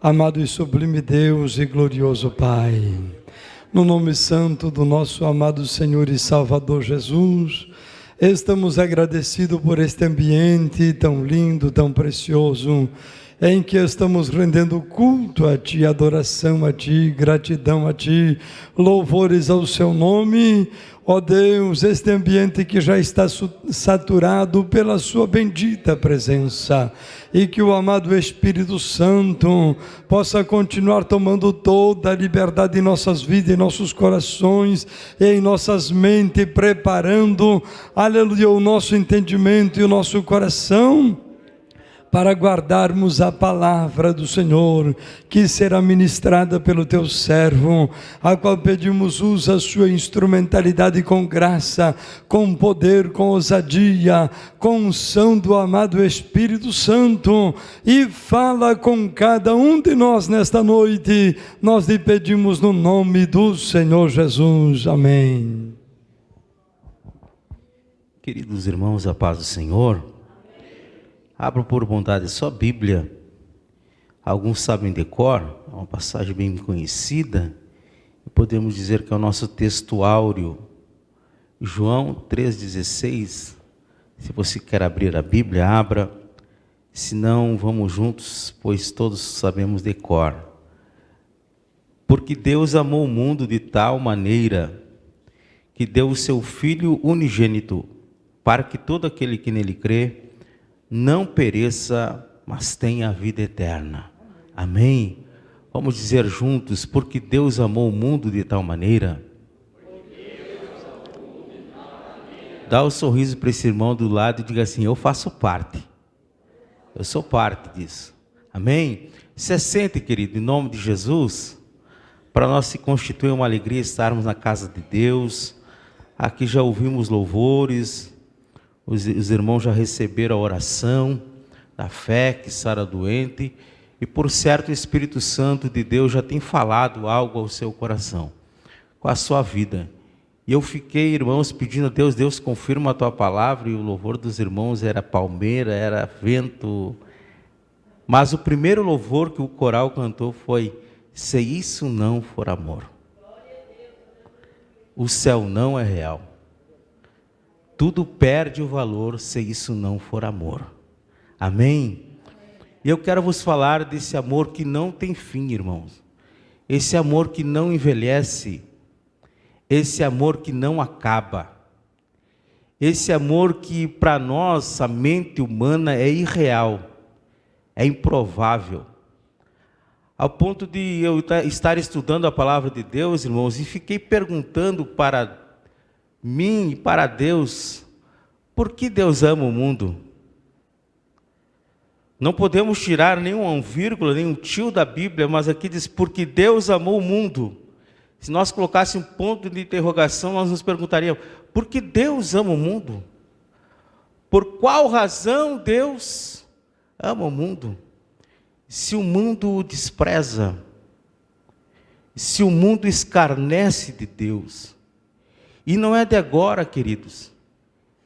Amado e sublime Deus e glorioso Pai, no nome santo do nosso amado Senhor e Salvador Jesus, estamos agradecidos por este ambiente tão lindo, tão precioso, em que estamos rendendo culto a Ti, adoração a Ti, gratidão a Ti, louvores ao Seu nome. Ó Deus, este ambiente que já está saturado pela Sua bendita presença, e que o amado Espírito Santo possa continuar tomando toda a liberdade em nossas vidas, em nossos corações e em nossas mentes, preparando, aleluia, o nosso entendimento e o nosso coração, para guardarmos a palavra do Senhor, que será ministrada pelo Teu servo, a qual pedimos, usa a sua instrumentalidade com graça, com poder, com ousadia, com unção do amado Espírito Santo, e fala com cada um de nós nesta noite. Nós lhe pedimos no nome do Senhor Jesus. Amém. Queridos irmãos, a paz do Senhor. Abra por bondade sua Bíblia. Alguns sabem de cor, é uma passagem bem conhecida, e podemos dizer que é o nosso texto áureo, João 3,16. Se você quer abrir a Bíblia, abra. Se não, vamos juntos, pois todos sabemos de cor. Porque Deus amou o mundo de tal maneira que deu o seu Filho unigênito, para que todo aquele que nele crê não pereça, mas tenha a vida eterna. Amém? Vamos dizer juntos, porque Deus amou o mundo de tal maneira. Dá um sorriso para esse irmão do lado e diga assim: eu faço parte. Eu sou parte disso. Amém? Se sente, querido, em nome de Jesus. Para nós se constitui uma alegria estarmos na casa de Deus. Aqui já ouvimos louvores. Os irmãos já receberam a oração da fé que sara doente, e por certo o Espírito Santo de Deus já tem falado algo ao seu coração, com a sua vida. E eu fiquei, irmãos, pedindo a Deus: Deus, confirma a tua palavra, e o louvor dos irmãos era palmeira, era vento. Mas o primeiro louvor que o coral cantou foi: se isso não for amor, o céu não é real. Tudo perde o valor se isso não for amor. Amém? E eu quero vos falar desse amor que não tem fim, irmãos. Esse amor que não envelhece. Esse amor que não acaba. Esse amor que para nós, a mente humana, é irreal. É improvável. Ao ponto de eu estar estudando a palavra de Deus, irmãos, e fiquei perguntando para mim e para Deus: por que Deus ama o mundo? Não podemos tirar nenhuma vírgula, nenhum tio da Bíblia, mas aqui diz: porque Deus amou o mundo. Se nós colocássemos um ponto de interrogação, nós nos perguntaríamos: por que Deus ama o mundo? Por qual razão Deus ama o mundo? Se o mundo o despreza, se o mundo escarnece de Deus. E não é de agora, queridos.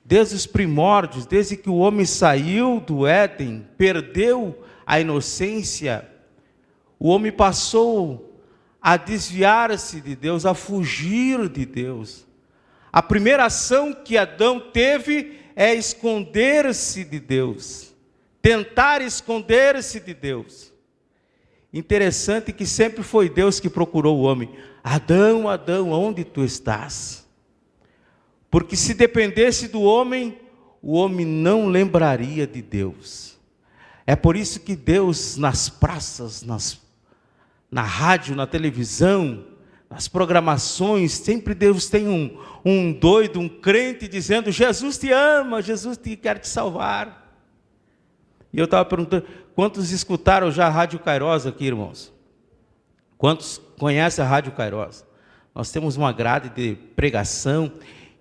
Desde os primórdios, desde que o homem saiu do Éden, perdeu a inocência, o homem passou a desviar-se de Deus, a fugir de Deus. A primeira ação que Adão teve é esconder-se de Deus, tentar esconder-se de Deus. Interessante que sempre foi Deus que procurou o homem: Adão, Adão, onde tu estás? Porque se dependesse do homem, o homem não lembraria de Deus. É por isso que Deus, nas praças, na rádio, na televisão, nas programações, sempre Deus tem um doido, um crente dizendo: Jesus te ama, Jesus quer te salvar. E eu estava perguntando: quantos escutaram já a Rádio Kairos aqui, irmãos? Quantos conhecem a Rádio Kairos? Nós temos uma grade de pregação.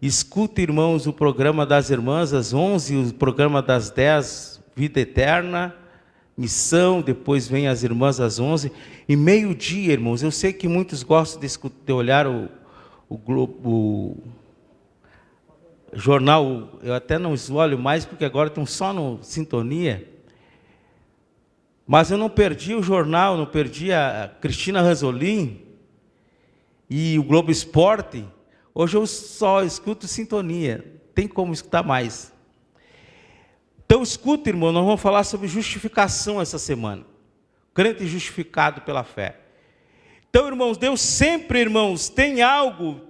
Escuta, irmãos, o programa das irmãs às 11, o programa das 10, Vida Eterna, Missão, depois vem as irmãs às 11, e meio-dia, irmãos. Eu sei que muitos gostam de olhar o jornal, eu até não olho mais, porque agora estão só no Sintonia. Mas eu não perdi o jornal, não perdi a Cristina Ranzolin e o Globo Esporte. Hoje eu só escuto sintonia, tem como escutar mais. Então escuta, irmão, nós vamos falar sobre justificação essa semana. Crente justificado pela fé. Então, irmãos, Deus sempre, irmãos, tem algo,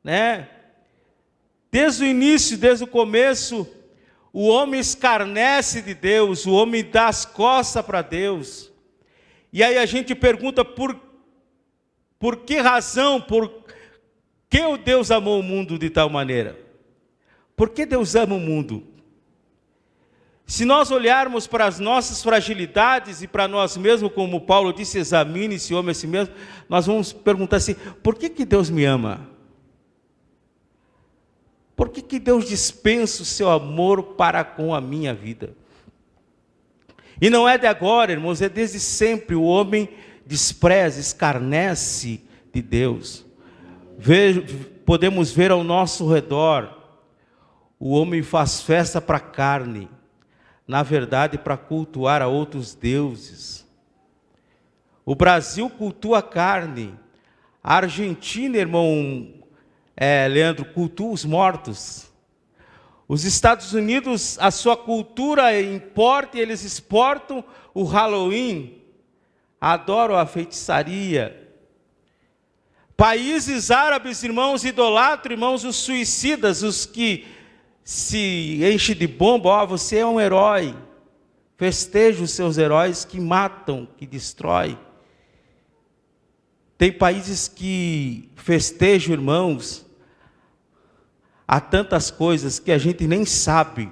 né? Desde o início, desde o começo, o homem escarnece de Deus, o homem dá as costas para Deus. E aí a gente pergunta por que razão, por que o Deus amou o mundo de tal maneira? Por que Deus ama o mundo? Se nós olharmos para as nossas fragilidades e para nós mesmos, como Paulo disse, examine-se homem a si mesmo, nós vamos perguntar assim, por que Deus me ama? Por que Deus dispensa o seu amor para com a minha vida? E não é de agora, irmãos, é desde sempre. O homem despreza, escarnece de Deus. Podemos ver ao nosso redor, o homem faz festa para a carne, na verdade para cultuar a outros deuses. O Brasil cultua a carne, a Argentina, irmão Leandro, cultua os mortos. Os Estados Unidos, a sua cultura importa e eles exportam o Halloween, adoram a feitiçaria. Países árabes, irmãos, idolatram, irmãos, os suicidas, os que se enchem de bomba, você é um herói. Festeja os seus heróis que matam, que destroem. Tem países que festejam, irmãos, há tantas coisas que a gente nem sabe,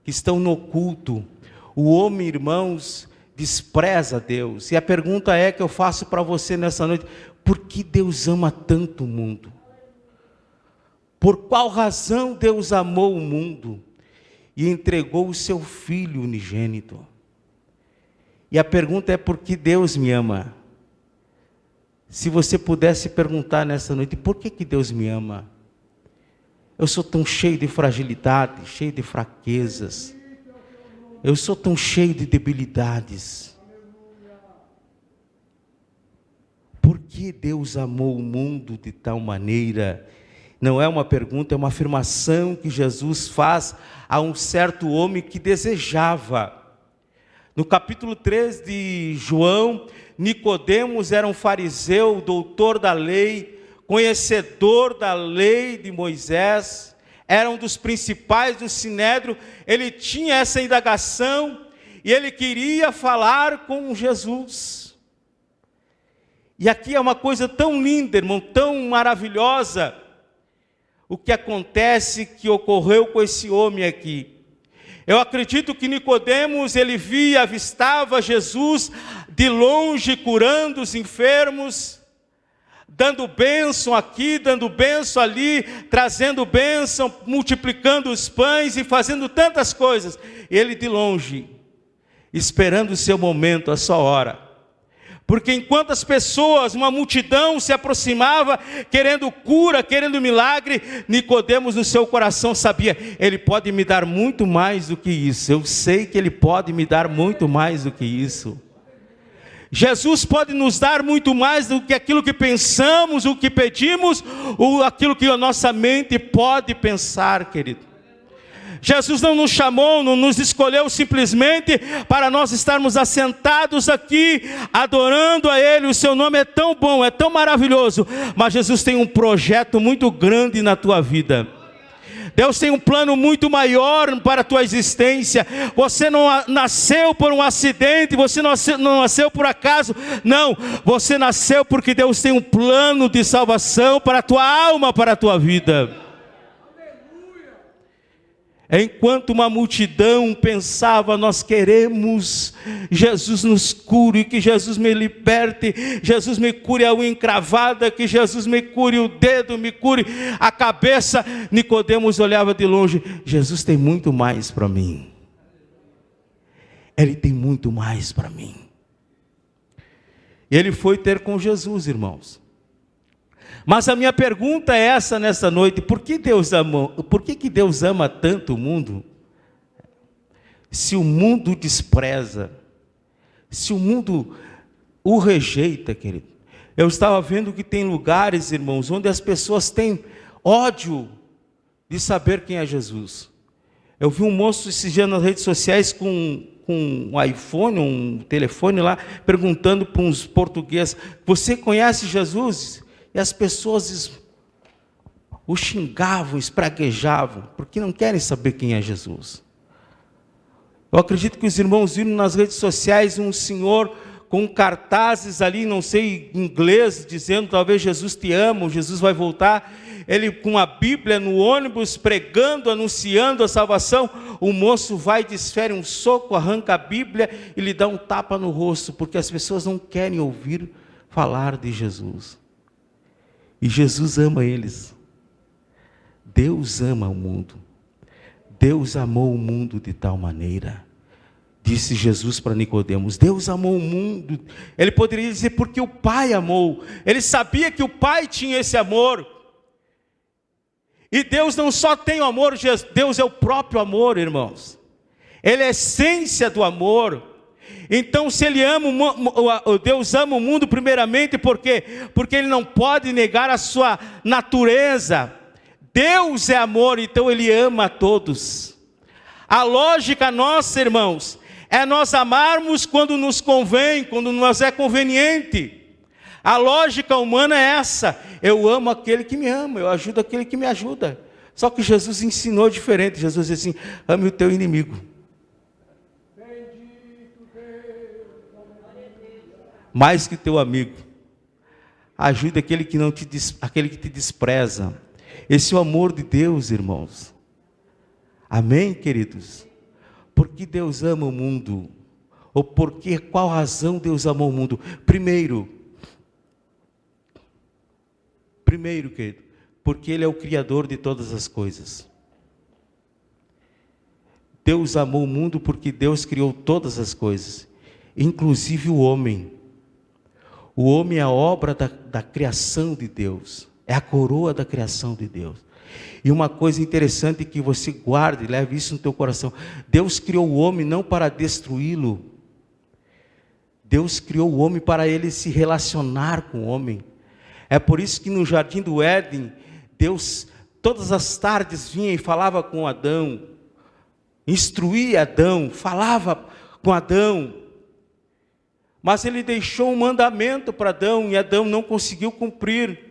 que estão no oculto. O homem, irmãos, despreza Deus. E a pergunta que eu faço para você nessa noite, por que Deus ama tanto o mundo? Por qual razão Deus amou o mundo e entregou o seu Filho unigênito? E a pergunta é, por que Deus me ama? Se você pudesse perguntar nessa noite, por que Deus me ama? Eu sou tão cheio de fragilidade, cheio de fraquezas. Eu sou tão cheio de debilidades. Por que Deus amou o mundo de tal maneira? Não é uma pergunta, é uma afirmação que Jesus faz a um certo homem que desejava. No capítulo 3 de João, Nicodemos era um fariseu, doutor da lei, conhecedor da lei de Moisés, era um dos principais do Sinédrio. Ele tinha essa indagação e ele queria falar com Jesus. E aqui é uma coisa tão linda, irmão, tão maravilhosa, o que acontece, que ocorreu com esse homem aqui. Eu acredito que Nicodemos, ele via, avistava Jesus de longe, curando os enfermos, dando bênção aqui, dando bênção ali, trazendo bênção, multiplicando os pães e fazendo tantas coisas. Ele de longe, esperando o seu momento, a sua hora. Porque enquanto as pessoas, uma multidão se aproximava, querendo cura, querendo milagre, Nicodemos no seu coração sabia, ele pode me dar muito mais do que isso. Eu sei que ele pode me dar muito mais do que isso. Jesus pode nos dar muito mais do que aquilo que pensamos, o que pedimos, ou aquilo que a nossa mente pode pensar, querido. Jesus não nos chamou, não nos escolheu simplesmente para nós estarmos assentados aqui, adorando a Ele. O seu nome é tão bom, é tão maravilhoso, mas Jesus tem um projeto muito grande na tua vida. Deus tem um plano muito maior para a tua existência. Você não nasceu por um acidente, você não nasceu por acaso. Não, você nasceu porque Deus tem um plano de salvação para a tua alma, para a tua vida. Enquanto uma multidão pensava, nós queremos Jesus nos cure, que Jesus me liberte, Jesus me cure a unha encravada, que Jesus me cure o dedo, me cure a cabeça. Nicodemos olhava de longe, Jesus tem muito mais para mim. Ele tem muito mais para mim. Ele foi ter com Jesus, irmãos. Mas a minha pergunta é essa nessa noite, por que Deus ama tanto o mundo? Se o mundo despreza, se o mundo o rejeita, querido. Eu estava vendo que tem lugares, irmãos, onde as pessoas têm ódio de saber quem é Jesus. Eu vi um moço esses dias nas redes sociais com um iPhone, um telefone lá, perguntando para uns portugueses: você conhece Jesus? E as pessoas o xingavam, espraguejavam, porque não querem saber quem é Jesus. Eu acredito que os irmãos viram nas redes sociais um senhor com cartazes ali, não sei em inglês, dizendo talvez Jesus te ama, Jesus vai voltar. Ele com a Bíblia no ônibus, pregando, anunciando a salvação. O moço vai, desfere um soco, arranca a Bíblia e lhe dá um tapa no rosto, porque as pessoas não querem ouvir falar de Jesus. E Jesus ama eles. Deus ama o mundo. Deus amou o mundo de tal maneira. Disse Jesus para Nicodemos: Deus amou o mundo. Ele poderia dizer porque o Pai amou. Ele sabia que o Pai tinha esse amor. E Deus não só tem o amor, Deus é o próprio amor, irmãos. Ele é a essência do amor. Então, se Ele ama, Deus ama o mundo primeiramente, por quê? Porque Ele não pode negar a sua natureza. Deus é amor, então Ele ama a todos. A lógica nossa, irmãos, é nós amarmos quando nos convém, quando nos é conveniente. A lógica humana é essa: eu amo aquele que me ama, eu ajudo aquele que me ajuda. Só que Jesus ensinou diferente. Jesus disse assim: ame o teu inimigo. Mais que teu amigo. Ajude aquele que aquele que te despreza. Esse é o amor de Deus, irmãos. Amém, queridos? Por que Deus ama o mundo? Ou por qual razão Deus amou o mundo? Primeiro, querido, porque Ele é o Criador de todas as coisas. Deus amou o mundo porque Deus criou todas as coisas, inclusive o homem. O homem é a obra da criação de Deus, é a coroa da criação de Deus. E uma coisa interessante que você guarde, leve isso no teu coração: Deus criou o homem não para destruí-lo. Deus criou o homem para ele se relacionar com o homem. É por isso que no jardim do Éden, Deus todas as tardes vinha e falava com Adão, instruía Adão, falava com Adão. Mas Ele deixou um mandamento para Adão e Adão não conseguiu cumprir.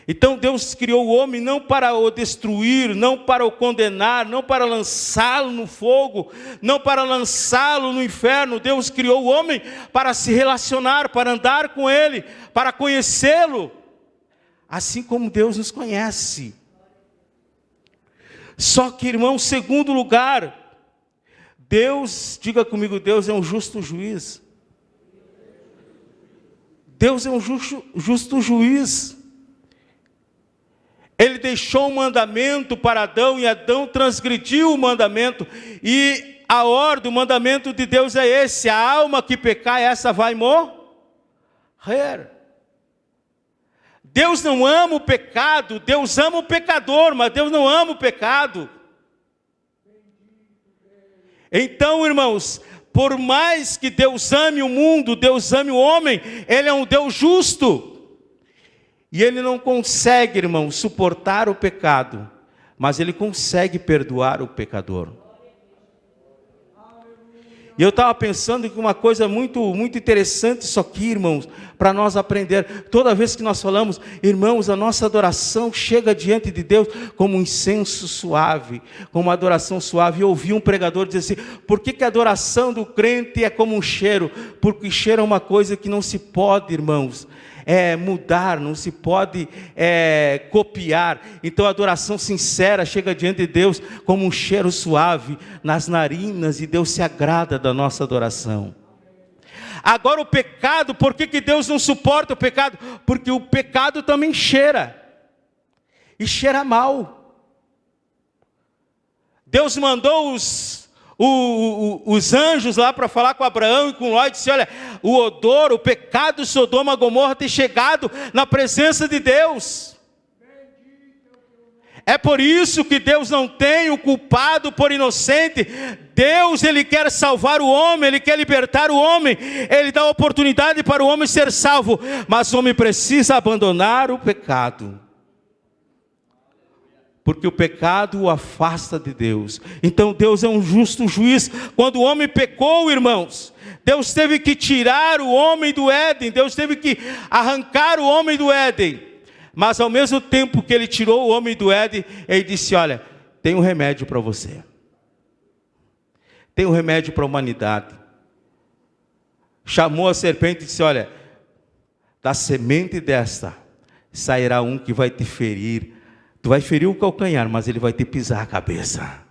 Então Deus criou o homem não para o destruir, não para o condenar, não para lançá-lo no fogo, não para lançá-lo no inferno. Deus criou o homem para se relacionar, para andar com Ele, para conhecê-lo, assim como Deus nos conhece. Só que, irmão, segundo lugar, Deus, diga comigo, Deus é um justo juiz. Deus é um justo juiz. Ele deixou um mandamento para Adão e Adão transgrediu o mandamento. E a ordem, o mandamento de Deus é esse: a alma que pecar, essa vai morrer. Deus não ama o pecado, Deus ama o pecador, mas Deus não ama o pecado. Então, irmãos, por mais que Deus ame o mundo, Deus ame o homem, Ele é um Deus justo. E Ele não consegue, irmão, suportar o pecado, mas Ele consegue perdoar o pecador. E eu estava pensando que uma coisa muito interessante isso aqui, irmãos, para nós aprender. Toda vez que nós falamos, irmãos, a nossa adoração chega diante de Deus como um incenso suave, como uma adoração suave. Eu ouvi um pregador dizer assim: por que a adoração do crente é como um cheiro? Porque cheiro é uma coisa que não se pode, irmãos, mudar, não se pode copiar. Então a adoração sincera chega diante de Deus como um cheiro suave nas narinas, e Deus se agrada da nossa adoração. Agora o pecado, por que Deus não suporta o pecado? Porque o pecado também cheira, e cheira mal. Deus mandou os anjos lá para falar com Abraão e com Ló, e disse: olha, o odor, o pecado de Sodoma e Gomorra tem chegado na presença de Deus. É por isso que Deus não tem o culpado por inocente. Deus, Ele quer salvar o homem, Ele quer libertar o homem, Ele dá oportunidade para o homem ser salvo, mas o homem precisa abandonar o pecado, porque o pecado o afasta de Deus. Então Deus é um justo juiz. Quando o homem pecou, irmãos, Deus teve que tirar o homem do Éden, Deus teve que arrancar o homem do Éden, mas ao mesmo tempo que Ele tirou o homem do Éden, Ele disse: olha, tem um remédio para você, tem um remédio para a humanidade. Chamou a serpente e disse: olha, da semente desta sairá um que vai te ferir. Tu vai ferir o calcanhar, mas ele vai te pisar a cabeça.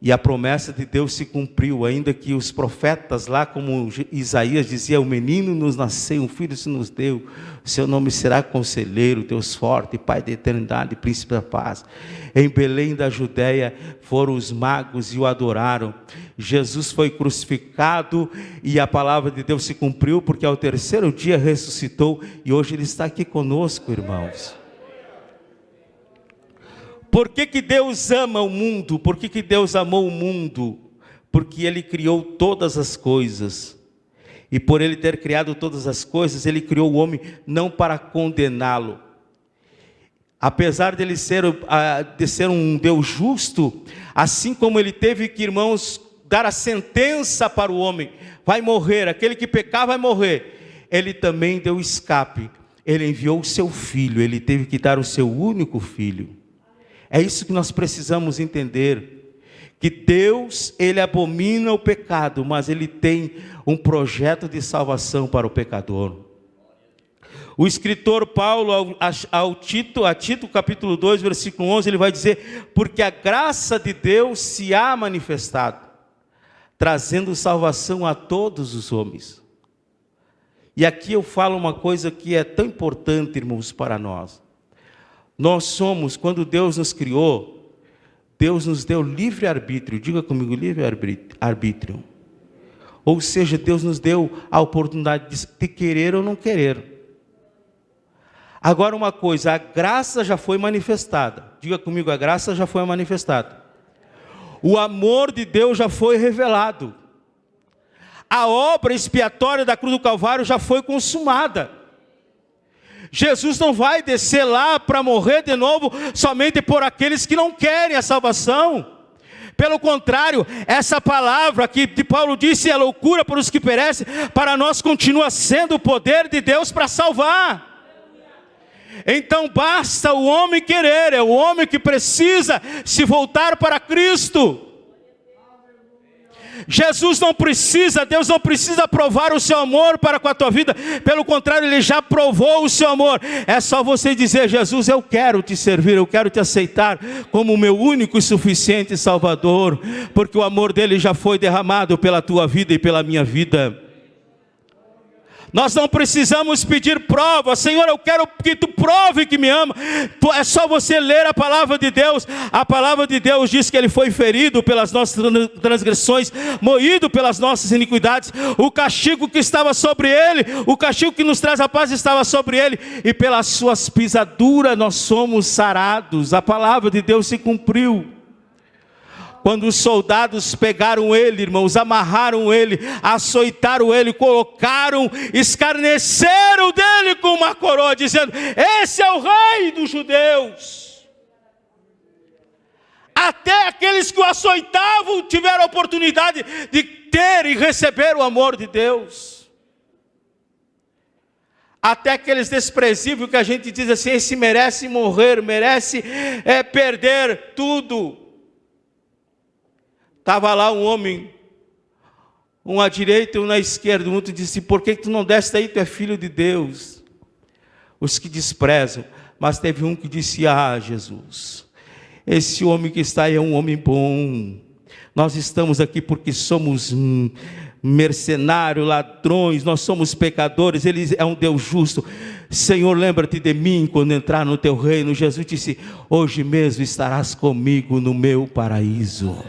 E a promessa de Deus se cumpriu, ainda que os profetas lá, como Isaías dizia: o menino nos nasceu, um filho se nos deu, o seu nome será Conselheiro, Deus forte, Pai da eternidade, Príncipe da paz. Em Belém da Judéia foram os magos e o adoraram. Jesus foi crucificado e a palavra de Deus se cumpriu, porque ao terceiro dia ressuscitou, e hoje Ele está aqui conosco, irmãos. Por que Deus ama o mundo? Por que Deus amou o mundo? Porque Ele criou todas as coisas. E por Ele ter criado todas as coisas, Ele criou o homem não para condená-lo. Apesar de Ele ser um Deus justo, assim como Ele teve que, irmãos, dar a sentença para o homem, vai morrer, aquele que pecar vai morrer, Ele também deu escape. Ele enviou o seu Filho, Ele teve que dar o seu único Filho. É isso que nós precisamos entender, que Deus, Ele abomina o pecado, mas Ele tem um projeto de salvação para o pecador. O escritor Paulo, a Tito capítulo 2, versículo 11, ele vai dizer: porque a graça de Deus se há manifestado, trazendo salvação a todos os homens. E aqui eu falo uma coisa que é tão importante, irmãos, para nós. Nós somos, quando Deus nos criou, Deus nos deu livre-arbítrio. Diga comigo, livre-arbítrio. Ou seja, Deus nos deu a oportunidade de querer ou não querer. Agora uma coisa, a graça já foi manifestada. Diga comigo, a graça já foi manifestada. O amor de Deus já foi revelado. A obra expiatória da cruz do Calvário já foi consumada. Jesus não vai descer lá para morrer de novo somente por aqueles que não querem a salvação. Pelo contrário, essa palavra que Paulo disse é loucura para os que perecem, para nós continua sendo o poder de Deus para salvar. Então basta o homem querer, é o homem que precisa se voltar para Cristo. Jesus não precisa, Deus não precisa provar o seu amor para com a tua vida, pelo contrário, Ele já provou o seu amor. É só você dizer: Jesus, eu quero te servir, eu quero te aceitar como o meu único e suficiente Salvador, porque o amor dele já foi derramado pela tua vida e pela minha vida. Nós não precisamos pedir prova. Senhor, eu quero que tu prove que me ama. É só você ler a palavra de Deus. A palavra de Deus diz que Ele foi ferido pelas nossas transgressões, moído pelas nossas iniquidades. O castigo que estava sobre Ele, o castigo que nos traz a paz estava sobre Ele, e pelas suas pisaduras nós somos sarados. A palavra de Deus se cumpriu. Quando os soldados pegaram ele, irmãos, amarraram ele, açoitaram ele, colocaram, escarneceram dele com uma coroa, dizendo: esse é o rei dos judeus. Até aqueles que o açoitavam tiveram a oportunidade de ter e receber o amor de Deus. Até aqueles desprezíveis que a gente diz assim: esse merece morrer, merece perder tudo. Estava lá um homem, um à direita e um na esquerda. Um outro disse: por que tu não desce aí? Tu é filho de Deus. Os que desprezam. Mas teve um que disse: ah, Jesus, esse homem que está aí é um homem bom. Nós estamos aqui porque somos mercenários, ladrões, nós somos pecadores. Ele é um Deus justo. Senhor, lembra-te de mim quando entrar no teu reino. Jesus disse: hoje mesmo estarás comigo no meu paraíso.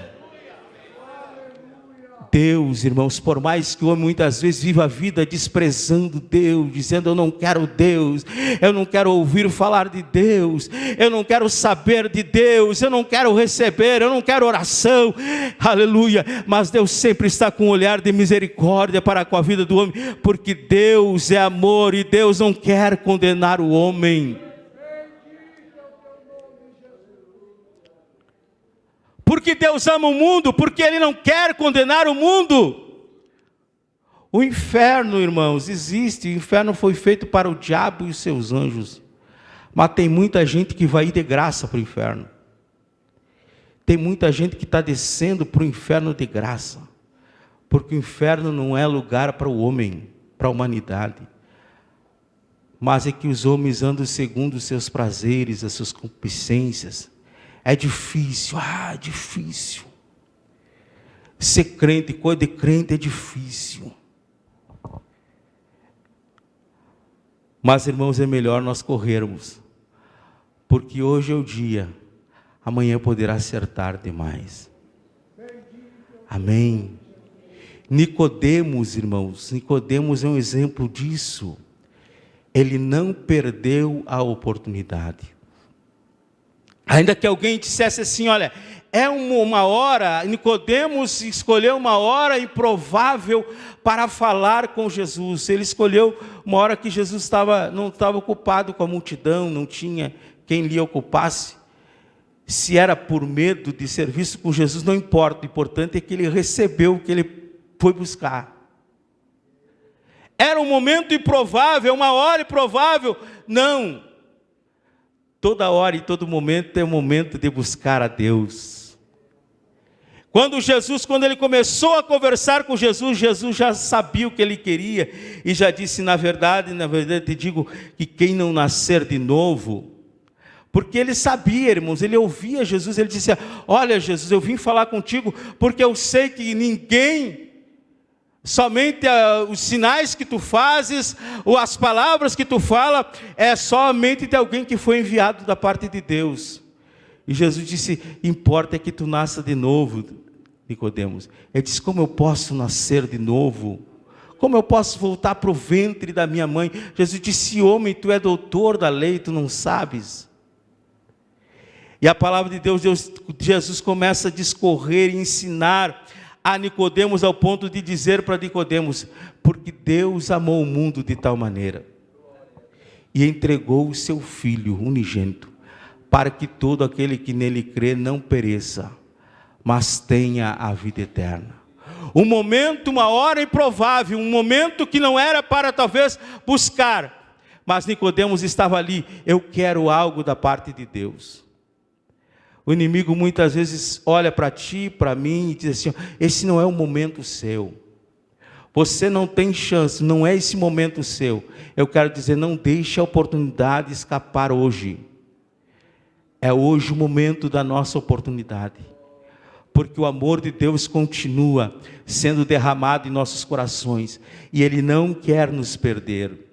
Deus, irmãos, por mais que o homem muitas vezes viva a vida desprezando Deus, dizendo: eu não quero Deus, eu não quero ouvir falar de Deus, eu não quero saber de Deus, eu não quero receber, eu não quero oração, aleluia. Mas Deus sempre está com um olhar de misericórdia para com a vida do homem, porque Deus é amor e Deus não quer condenar o homem. Porque Deus ama o mundo, porque Ele não quer condenar o mundo. O inferno, irmãos, existe. O inferno foi feito para o diabo e os seus anjos. Mas tem muita gente que vai ir de graça para o inferno. Tem muita gente que está descendo para o inferno de graça. Porque o inferno não é lugar para o homem, para a humanidade. Mas é que os homens andam segundo os seus prazeres, as suas concupiscências. É difícil, difícil. Ser crente, coisa de crente é difícil. Mas, irmãos, é melhor nós corrermos. Porque hoje é o dia, amanhã poderá ser tarde demais. Amém. Nicodemos, irmãos, Nicodemos é um exemplo disso. Ele não perdeu a oportunidade. Ainda que alguém dissesse assim: olha, é uma hora, Nicodemos escolheu uma hora improvável para falar com Jesus. Ele escolheu uma hora que Jesus não estava ocupado com a multidão, não tinha quem lhe ocupasse. Se era por medo de ser visto com Jesus, não importa, o importante é que ele recebeu o que ele foi buscar. Era um momento improvável, uma hora improvável, não. Toda hora e todo momento é um momento de buscar a Deus. Quando ele começou a conversar com Jesus, Jesus já sabia o que ele queria e já disse: na verdade te digo que quem não nascer de novo, porque ele sabia, irmãos, ele ouvia Jesus, ele disse: olha, Jesus, eu vim falar contigo porque eu sei que ninguém, somente os sinais que tu fazes, ou as palavras que tu fala, é somente de alguém que foi enviado da parte de Deus. E Jesus disse: importa é que tu nasça de novo, Nicodemos. Ele disse: como eu posso nascer de novo? Como eu posso voltar para o ventre da minha mãe? Jesus disse: homem, tu é doutor da lei, tu não sabes. E a palavra de Deus, Jesus começa a discorrer e ensinar a Nicodemos ao ponto de dizer para Nicodemos: porque Deus amou o mundo de tal maneira e entregou o seu Filho unigênito, para que todo aquele que nele crê não pereça, mas tenha a vida eterna. Um momento, uma hora improvável, um momento que não era para talvez buscar, mas Nicodemos estava ali: eu quero algo da parte de Deus. O inimigo muitas vezes olha para ti, para mim, e diz assim: esse não é o momento seu. Você não tem chance, não é esse momento seu. Eu quero dizer, não deixe a oportunidade escapar hoje. É hoje o momento da nossa oportunidade. Porque o amor de Deus continua sendo derramado em nossos corações. E Ele não quer nos perder.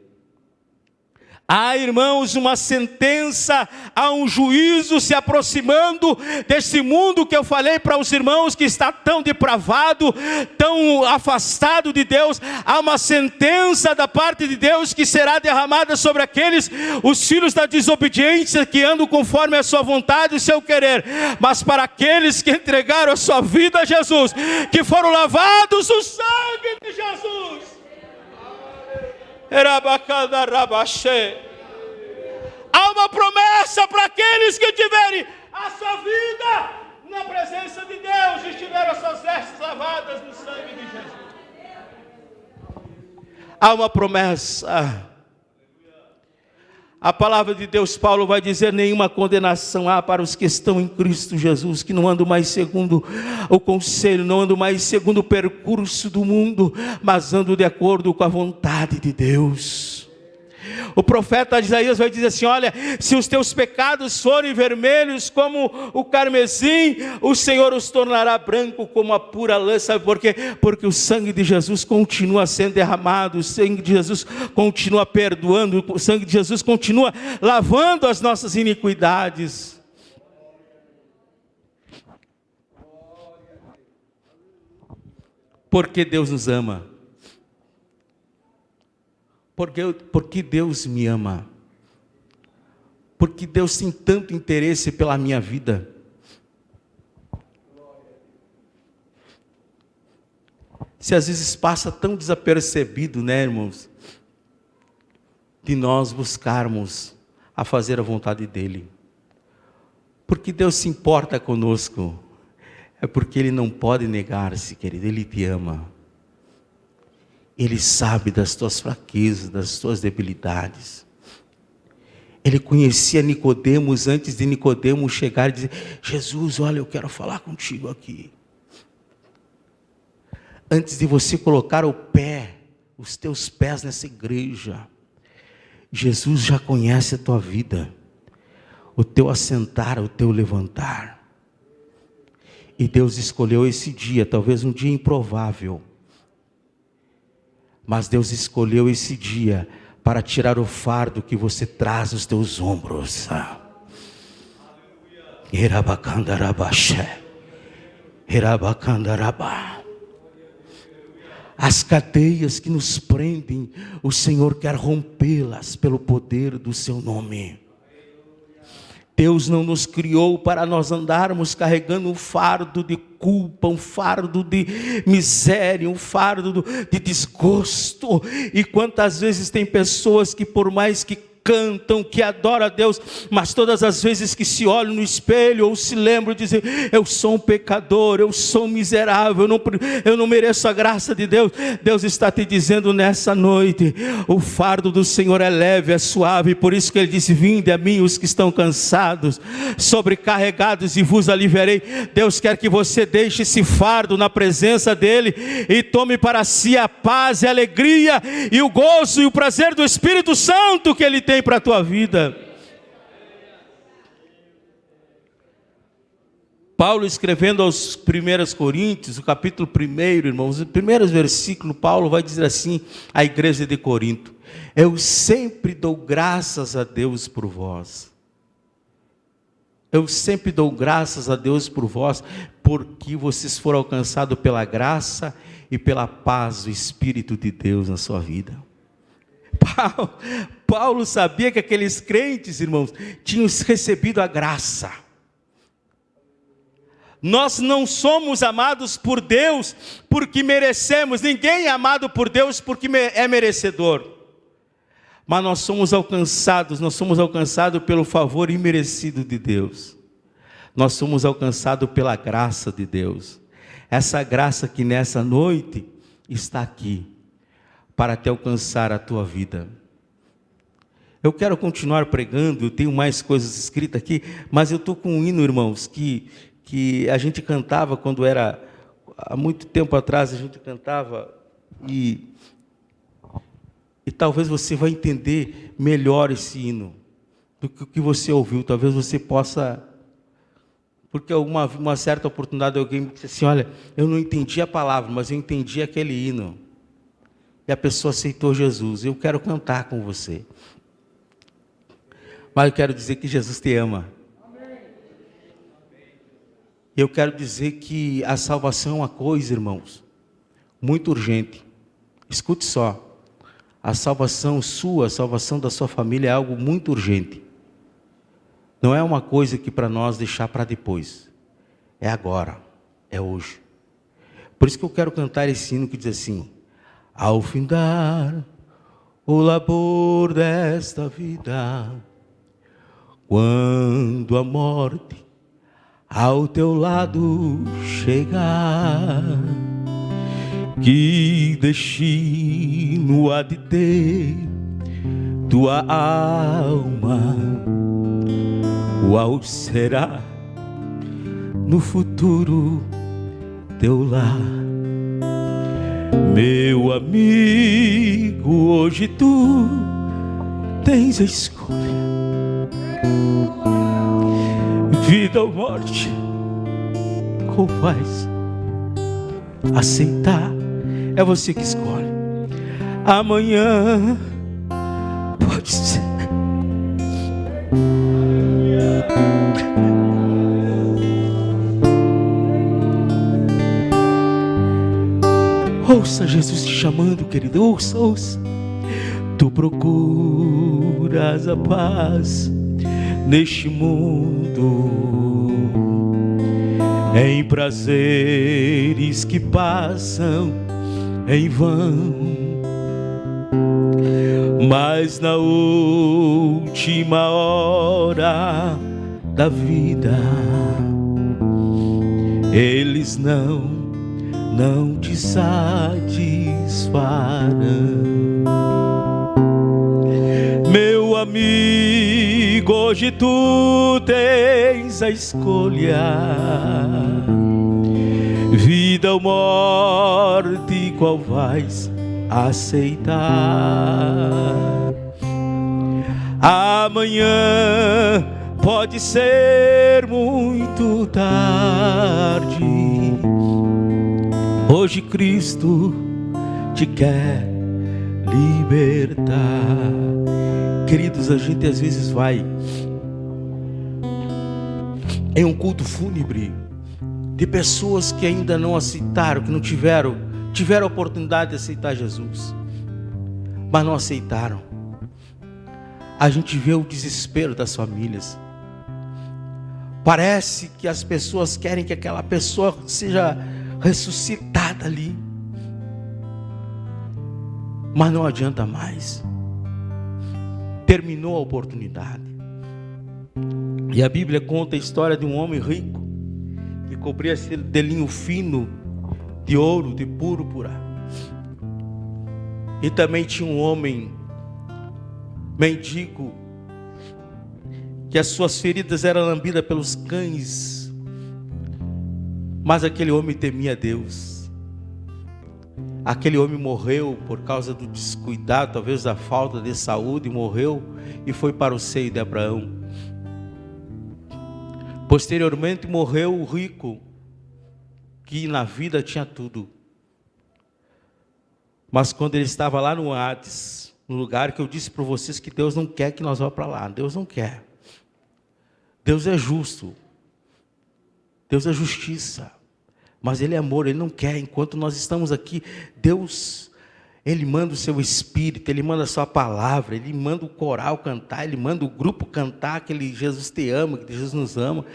Há, irmãos, uma sentença, há um juízo se aproximando desse mundo que eu falei para os irmãos que está tão depravado, tão afastado de Deus. Há uma sentença da parte de Deus que será derramada sobre aqueles, os filhos da desobediência, que andam conforme a sua vontade e o seu querer. Mas para aqueles que entregaram a sua vida a Jesus, que foram lavados no sangue de Jesus, há uma promessa para aqueles que tiverem a sua vida na presença de Deus e tiveram as suas vestes lavadas no sangue de Jesus. Há uma promessa. A palavra de Deus, Paulo vai dizer: nenhuma condenação há para os que estão em Cristo Jesus, que não andam mais segundo o conselho, não andam mais segundo o percurso do mundo, mas andam de acordo com a vontade de Deus. O profeta Isaías vai dizer assim: olha, se os teus pecados forem vermelhos como o carmesim, o Senhor os tornará branco como a pura lã. Sabe por quê? Porque o sangue de Jesus continua sendo derramado, o sangue de Jesus continua perdoando, o sangue de Jesus continua lavando as nossas iniquidades. Porque Deus nos ama. Porque Deus me ama. Porque Deus tem tanto interesse pela minha vida. Se às vezes passa tão desapercebido, né, irmãos, de nós buscarmos a fazer a vontade dEle. Porque Deus se importa conosco. É porque Ele não pode negar-se, querido. Ele te ama. Ele sabe das tuas fraquezas, das tuas debilidades. Ele conhecia Nicodemos antes de Nicodemos chegar e dizer: Jesus, olha, eu quero falar contigo aqui. Antes de você colocar os teus pés nessa igreja, Jesus já conhece a tua vida, o teu assentar, o teu levantar. E Deus escolheu esse dia, talvez um dia improvável, mas Deus escolheu esse dia para tirar o fardo que você traz nos teus ombros. As cadeias que nos prendem, o Senhor quer rompê-las pelo poder do seu nome. Deus não nos criou para nós andarmos carregando um fardo de culpa, um fardo de miséria, um fardo de desgosto. E quantas vezes tem pessoas que, por mais que cantam, que adoram a Deus, mas todas as vezes que se olham no espelho ou se lembram, dizem: eu sou um pecador, eu sou um miserável, eu não mereço a graça de Deus. Deus está te dizendo nessa noite: o fardo do Senhor é leve, é suave. Por isso que Ele disse: vinde a mim os que estão cansados, sobrecarregados, e vos aliviarei. Deus quer que você deixe esse fardo na presença dEle e tome para si a paz, a alegria e o gozo e o prazer do Espírito Santo que Ele tem para a tua vida. Paulo, escrevendo aos 1 Coríntios, o capítulo 1, irmãos, os primeiros versículos, Paulo vai dizer assim à igreja de Corinto: eu sempre dou graças a Deus por vós. Eu sempre dou graças a Deus por vós, porque vocês foram alcançados pela graça e pela paz do Espírito de Deus na sua vida. Paulo sabia que aqueles crentes, irmãos, tinham recebido a graça. Nós não somos amados por Deus porque merecemos. Ninguém é amado por Deus porque é merecedor. Mas nós somos alcançados pelo favor imerecido de Deus. Nós somos alcançados pela graça de Deus. Essa graça que nessa noite está aqui para te alcançar a tua vida. Eu quero continuar pregando, eu tenho mais coisas escritas aqui, mas eu estou com um hino, irmãos, que a gente cantava quando era, há muito tempo atrás a gente cantava, e talvez você vai entender melhor esse hino do que o que você ouviu. Talvez você possa, porque uma certa oportunidade alguém me disse assim: olha, eu não entendi a palavra, mas eu entendi aquele hino. E a pessoa aceitou Jesus. Eu quero cantar com você. Mas eu quero dizer que Jesus te ama. Eu quero dizer que a salvação é uma coisa, irmãos, muito urgente. Escute só. A salvação sua, a salvação da sua família é algo muito urgente. Não é uma coisa que para nós deixar para depois. É agora. É hoje. Por isso que eu quero cantar esse hino que diz assim: ao findar o labor desta vida, quando a morte ao teu lado chegar, que destino há de ter tua alma? Qual será no futuro teu lar? Meu amigo, hoje tu tens a escolha, vida ou morte. Qual vais aceitar? É você que escolhe. Amanhã pode ser. Ouça Jesus te chamando, querido. Ouça, ouça. Tu procuras a paz neste mundo, em prazeres que passam em vão, mas na última hora da vida eles não te satisfarão. Meu amigo, hoje tu tens a escolha, vida ou morte, qual vais aceitar? Amanhã pode ser muito tarde. Hoje Cristo te quer libertar. Queridos, a gente às vezes vai em um culto fúnebre de pessoas que ainda não aceitaram, que não tiveram a oportunidade de aceitar Jesus, mas não aceitaram. A gente vê o desespero das famílias. Parece que as pessoas querem que aquela pessoa seja ressuscitada ali, mas não adianta mais. Terminou a oportunidade. E a Bíblia conta a história de um homem rico que cobria-se de linho fino, de ouro, de púrpura. E também tinha um homem mendigo, que as suas feridas eram lambidas pelos cães, mas aquele homem temia Deus. Aquele homem morreu por causa do descuidado, talvez da falta de saúde, morreu e foi para o seio de Abraão. Posteriormente morreu o rico, que na vida tinha tudo. Mas quando ele estava lá no Hades, no lugar que eu disse para vocês que Deus não quer que nós vá para lá, Deus não quer. Deus é justo, Deus é justiça, mas Ele é amor, Ele não quer. Enquanto nós estamos aqui, Deus, Ele manda o seu Espírito, Ele manda a sua palavra, Ele manda o coral cantar, Ele manda o grupo cantar, que Jesus te ama, que Jesus nos ama.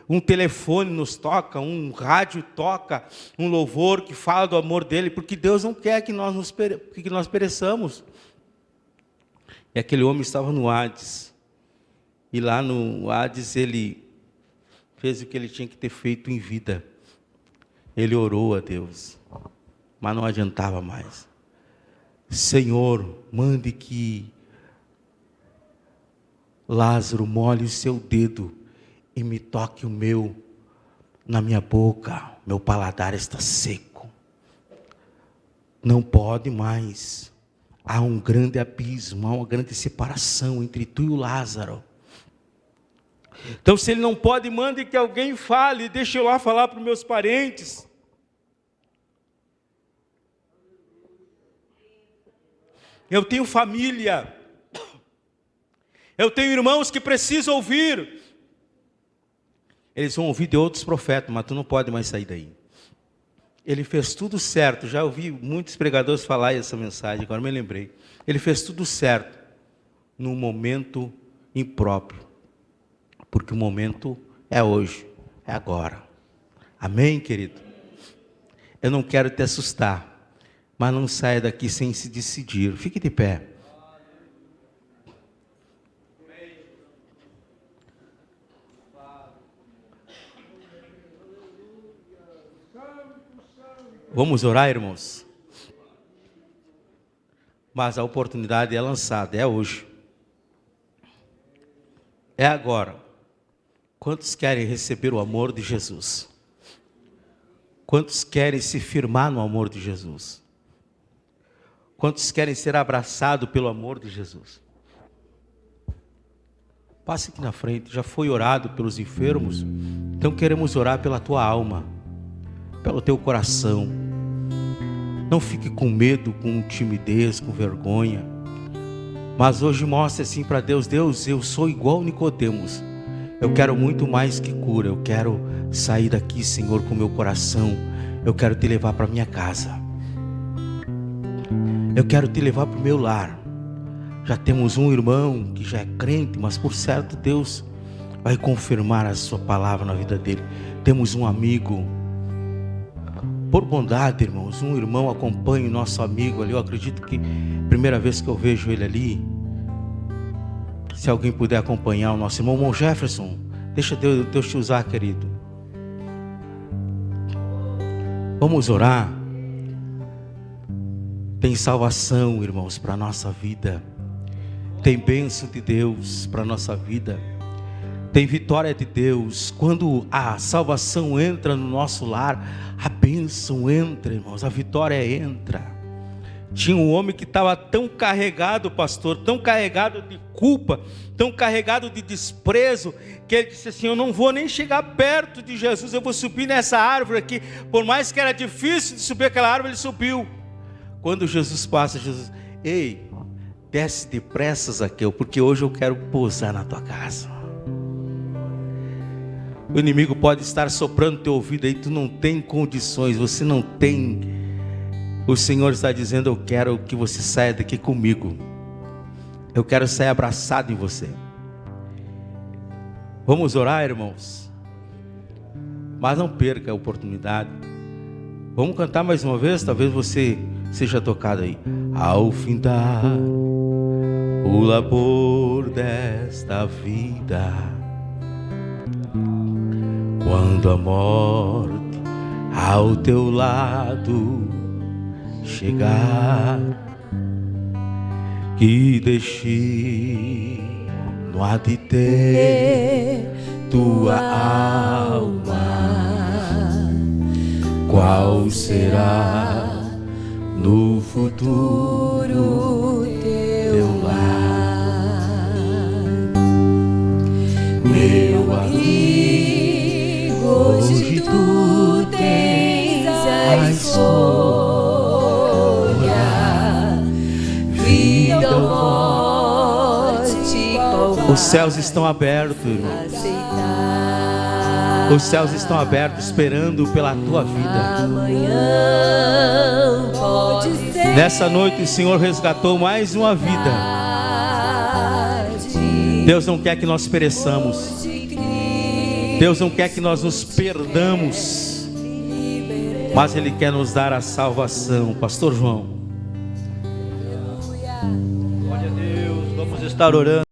Um telefone nos toca, um rádio toca, um louvor que fala do amor dEle, porque Deus não quer que nós pereçamos. E aquele homem estava no Hades, e lá no Hades ele fez o que ele tinha que ter feito em vida. Ele orou a Deus, mas não adiantava mais. Senhor, mande que Lázaro molhe o seu dedo e me toque na minha boca. Meu paladar está seco. Não pode mais. Há um grande abismo, há uma grande separação entre tu e o Lázaro. Então, se ele não pode, mande que alguém fale, deixa eu lá falar para os meus parentes. Eu tenho família, eu tenho irmãos que precisam ouvir. Eles vão ouvir de outros profetas, mas tu não pode mais sair daí. Ele fez tudo certo. Já ouvi muitos pregadores falar essa mensagem, agora me lembrei. Ele fez tudo certo no momento impróprio, porque o momento é hoje, é agora. Amém, querido? Eu não quero te assustar, mas não saia daqui sem se decidir. Fique de pé. Vamos orar, irmãos? Mas a oportunidade é lançada, é hoje. É agora. Quantos querem receber o amor de Jesus? Quantos querem se firmar no amor de Jesus? Quantos querem ser abraçados pelo amor de Jesus? Passe aqui na frente. Já foi orado pelos enfermos? Então queremos orar pela tua alma, pelo teu coração. Não fique com medo, com timidez, com vergonha. Mas hoje mostre assim para Deus: Deus, eu sou igual Nicodemos. Eu quero muito mais que cura. Eu quero sair daqui, Senhor, com meu coração eu quero te levar para minha casa. Eu quero te levar para o meu lar. Já temos um irmão que já é crente, mas por certo Deus vai confirmar a sua palavra na vida dele. Temos um amigo. Por bondade, irmãos, um irmão acompanha o nosso amigo ali. Eu acredito que primeira vez que eu vejo ele ali. Se alguém puder acompanhar o nosso irmão Jefferson, deixa Deus te usar, querido. Vamos orar. Tem salvação, irmãos, para a nossa vida. Tem bênção de Deus para a nossa vida. Tem vitória de Deus. Quando a salvação entra no nosso lar, a bênção entra, irmãos, a vitória entra. Tinha um homem que estava tão carregado, pastor, tão carregado de culpa, tão carregado de desprezo, que ele disse assim: eu não vou nem chegar perto de Jesus, eu vou subir nessa árvore aqui. Por mais que era difícil de subir aquela árvore, ele subiu. Quando Jesus passa, Jesus: ei, desce depressa, Zaqueu, porque hoje eu quero pousar na tua casa. O inimigo pode estar soprando teu ouvido aí, tu não tem condições, você não tem. O Senhor está dizendo: eu quero que você saia daqui comigo. Eu quero sair abraçado em você. Vamos orar, irmãos. Mas não perca a oportunidade. Vamos cantar mais uma vez, talvez você seja tocado aí. Ao findar o labor desta vida, quando a morte ao teu lado chegar, que destino há de ter tua alma? Qual será no futuro teu lar? Meu amigo, hoje tu tens a escolha, vida ou morte. Os céus estão abertos, irmão. Os céus estão abertos, esperando pela tua vida. Nessa noite o Senhor resgatou mais uma vida. Deus não quer que nós pereçamos. Deus não quer que nós nos perdamos, mas Ele quer nos dar a salvação. Pastor João. Glória a Deus, vamos estar orando.